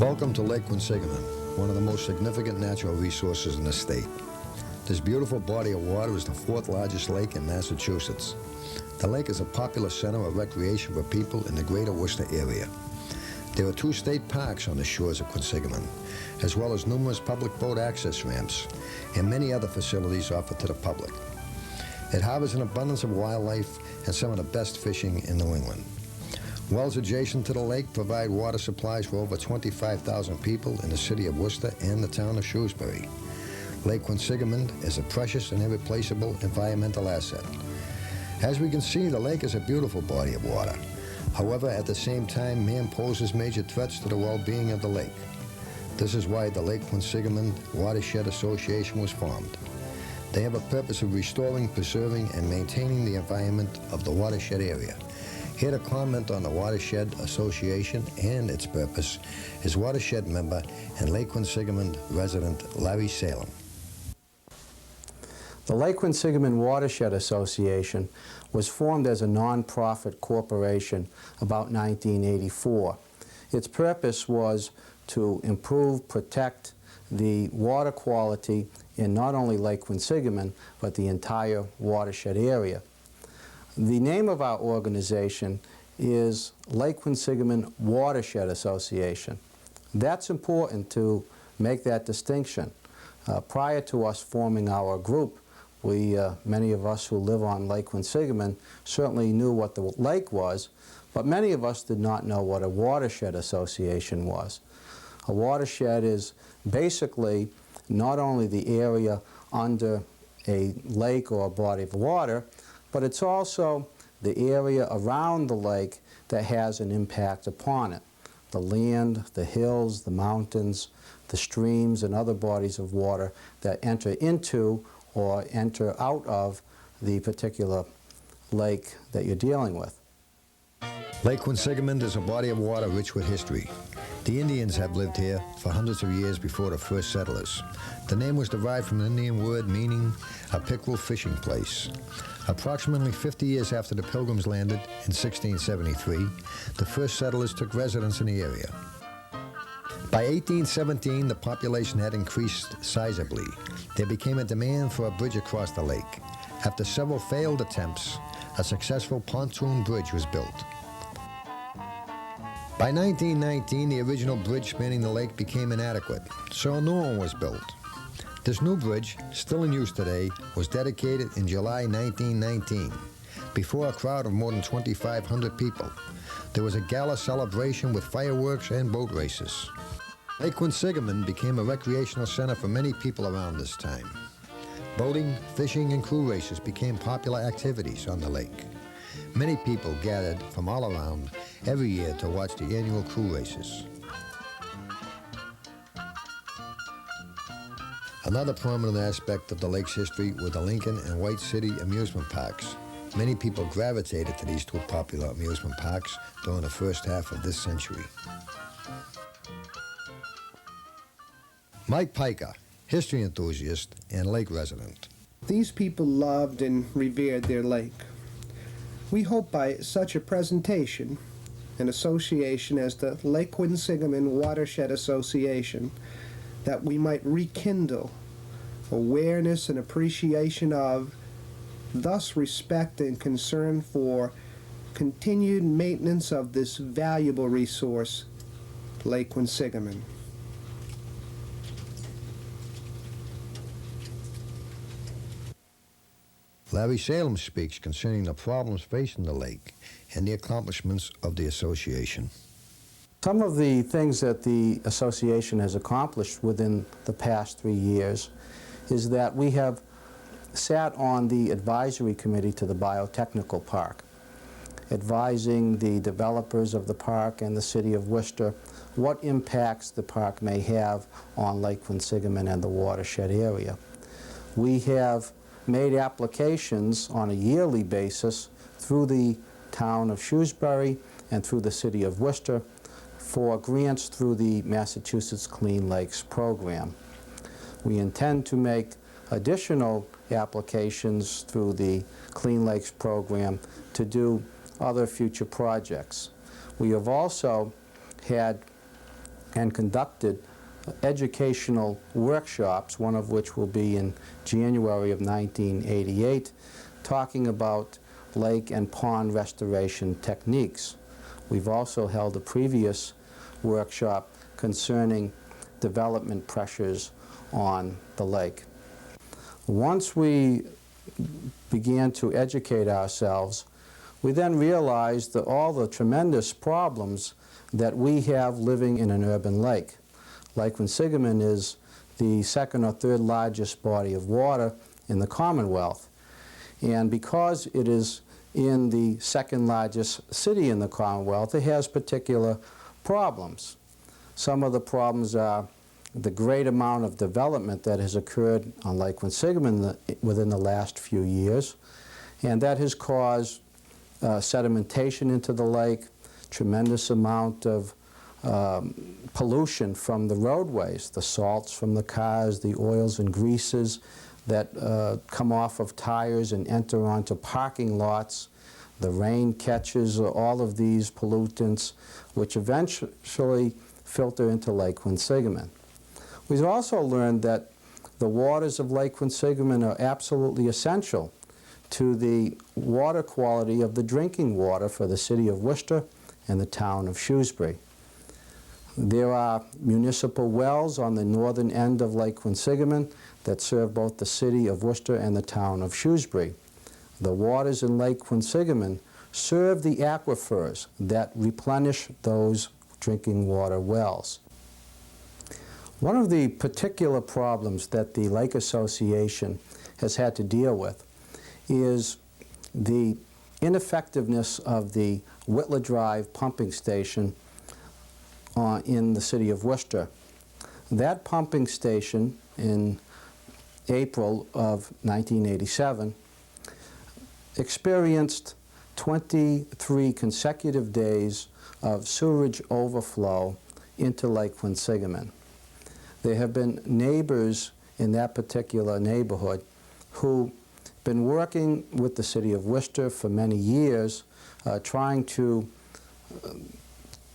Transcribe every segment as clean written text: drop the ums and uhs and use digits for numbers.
Welcome to Lake Quinsigamond, one of the most significant natural resources in the state. This beautiful body of water is the fourth largest lake in Massachusetts. The lake is a popular center of recreation for people in the greater Worcester area. There are 2 state parks on the shores of Quinsigamond, as well as numerous public boat access ramps and many other facilities offered to the public. It harbors an abundance of wildlife and some of the best fishing in New England. Wells adjacent to the lake provide water supplies for over 25,000 people in the city of Worcester and the town of Shrewsbury. Lake Quinsigamond is a precious and irreplaceable environmental asset. As we can see, the lake is a beautiful body of water. However, at the same time, man poses major threats to the well-being of the lake. This is why the Lake Quinsigamond Watershed Association was formed. They have a purpose of restoring, preserving, and maintaining the environment of the watershed area. Here to comment on the Watershed Association and its purpose is Watershed member and Lake Quinsigamond resident Larry Salem. The Lake Quinsigamond Watershed Association was formed as a non-profit corporation about 1984. Its purpose was to improve, protect the water quality in not only Lake Quinsigamond, but the entire watershed area. The name of our organization is Lake Quinsigamond Watershed Association. That's important to make that distinction. Prior to us forming our group, many of us who live on Lake Quinsigamond certainly knew what the lake was, but many of us did not know what a watershed association was. A watershed is basically not only the area under a lake or a body of water, but it's also the area around the lake that has an impact upon it. The land, the hills, the mountains, the streams, and other bodies of water that enter into or enter out of the particular lake that you're dealing with. Lake Quinsigamond is a body of water rich with history. The Indians have lived here for hundreds of years before the first settlers. The name was derived from an Indian word meaning a pickerel fishing place. Approximately 50 years after the Pilgrims landed in 1673, the first settlers took residence in the area. By 1817, the population had increased sizably. There became a demand for a bridge across the lake. After several failed attempts, a successful pontoon bridge was built. By 1919, the original bridge spanning the lake became inadequate, so a new one was built. This new bridge, still in use today, was dedicated in July 1919, before a crowd of more than 2,500 people. There was a gala celebration with fireworks and boat races. Lake Quinsigamond became a recreational center for many people around this time. Boating, fishing, and crew races became popular activities on the lake. Many people gathered from all around every year to watch the annual crew races. Another prominent aspect of the lake's history were the Lincoln and White City amusement parks. Many people gravitated to these 2 popular amusement parks during the first half of this century. Mike Piker, history enthusiast and lake resident. These people loved and revered their lake. We hope by such a presentation, an association as the Lake Quinsigamond Watershed Association, that we might rekindle awareness and appreciation of, thus respect and concern for continued maintenance of this valuable resource, Lake Quinsigamond. Larry Salem speaks concerning the problems facing the lake and the accomplishments of the association. Some of the things that the association has accomplished within the past 3 years is that we have sat on the advisory committee to the biotechnical park, advising the developers of the park and the city of Worcester what impacts the park may have on Lake Quinsigamond and the watershed area. We have made applications on a yearly basis through the town of Shrewsbury and through the city of Worcester for grants through the Massachusetts Clean Lakes program. We intend to make additional applications through the Clean Lakes program to do other future projects. We have also had and conducted educational workshops, one of which will be in January of 1988, talking about lake and pond restoration techniques. We've also held a previous workshop concerning development pressures on the lake. Once we began to educate ourselves, we then realized that all the tremendous problems that we have living in an urban lake. Lake Quinsigamond is the second or third largest body of water in the Commonwealth. And because it is in the second largest city in the Commonwealth, it has particular problems. Some of the problems are the great amount of development that has occurred on Lake Quinsigamond within the last few years, and that has caused sedimentation into the lake, tremendous amount of pollution from the roadways, the salts from the cars, the oils and greases that come off of tires and enter onto parking lots. The rain catches all of these pollutants, which eventually filter into Lake Quinsigamond. We've also learned that the waters of Lake Quinsigamond are absolutely essential to the water quality of the drinking water for the city of Worcester and the town of Shrewsbury. There are municipal wells on the northern end of Lake Quinsigamond that serve both the city of Worcester and the town of Shrewsbury. The waters in Lake Quinsigamond serve the aquifers that replenish those drinking water wells. One of the particular problems that the Lake Association has had to deal with is the ineffectiveness of the Whitler Drive pumping station in the city of Worcester. That pumping station in April of 1987 experienced 23 consecutive days of sewerage overflow into Lake Quinsigamond. There have been neighbors in that particular neighborhood who've been working with the city of Worcester for many years, trying to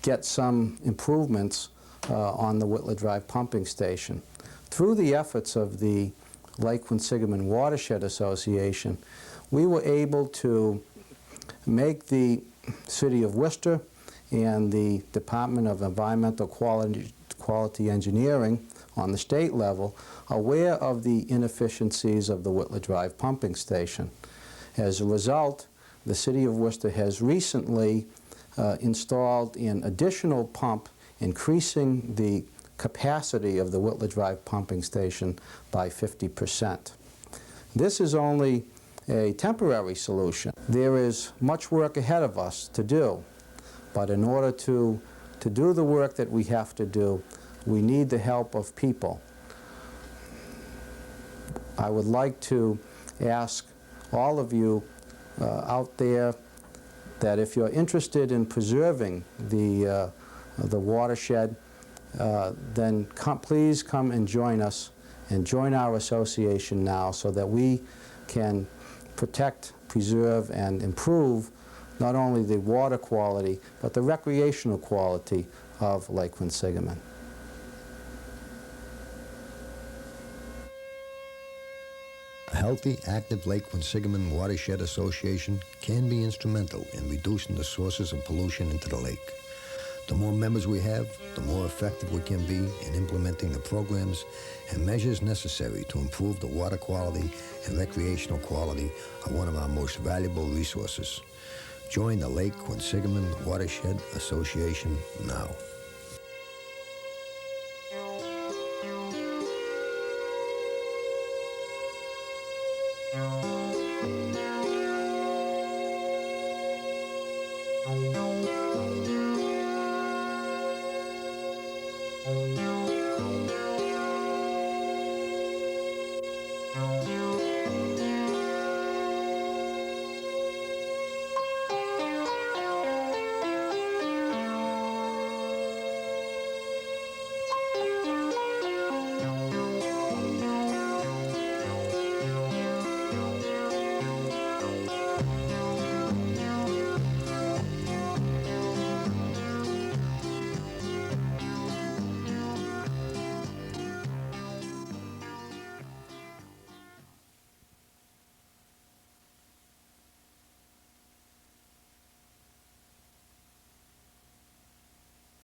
get some improvements on the Whitler Drive pumping station. Through the efforts of the Lake Quinsigamond Watershed Association, we were able to make the city of Worcester and the Department of Environmental Quality Engineering on the state level aware of the inefficiencies of the Whitler Drive pumping station. As a result, the city of Worcester has recently installed an additional pump, increasing the capacity of the Whitler Drive pumping station by 50%. This is only a temporary solution. There is much work ahead of us to do, but in order to do the work that we have to do, we need the help of people. I would like to ask all of you out there that if you're interested in preserving the watershed, then please come and join us and join our association now so that we can protect, preserve, and improve not only the water quality, but the recreational quality of Lake Quinsigamond. A healthy, active Lake Quinsigamond Watershed Association can be instrumental in reducing the sources of pollution into the lake. The more members we have, the more effective we can be in implementing the programs and measures necessary to improve the water quality and recreational quality of one of our most valuable resources. Join the Lake Quinsigamond Watershed Association now.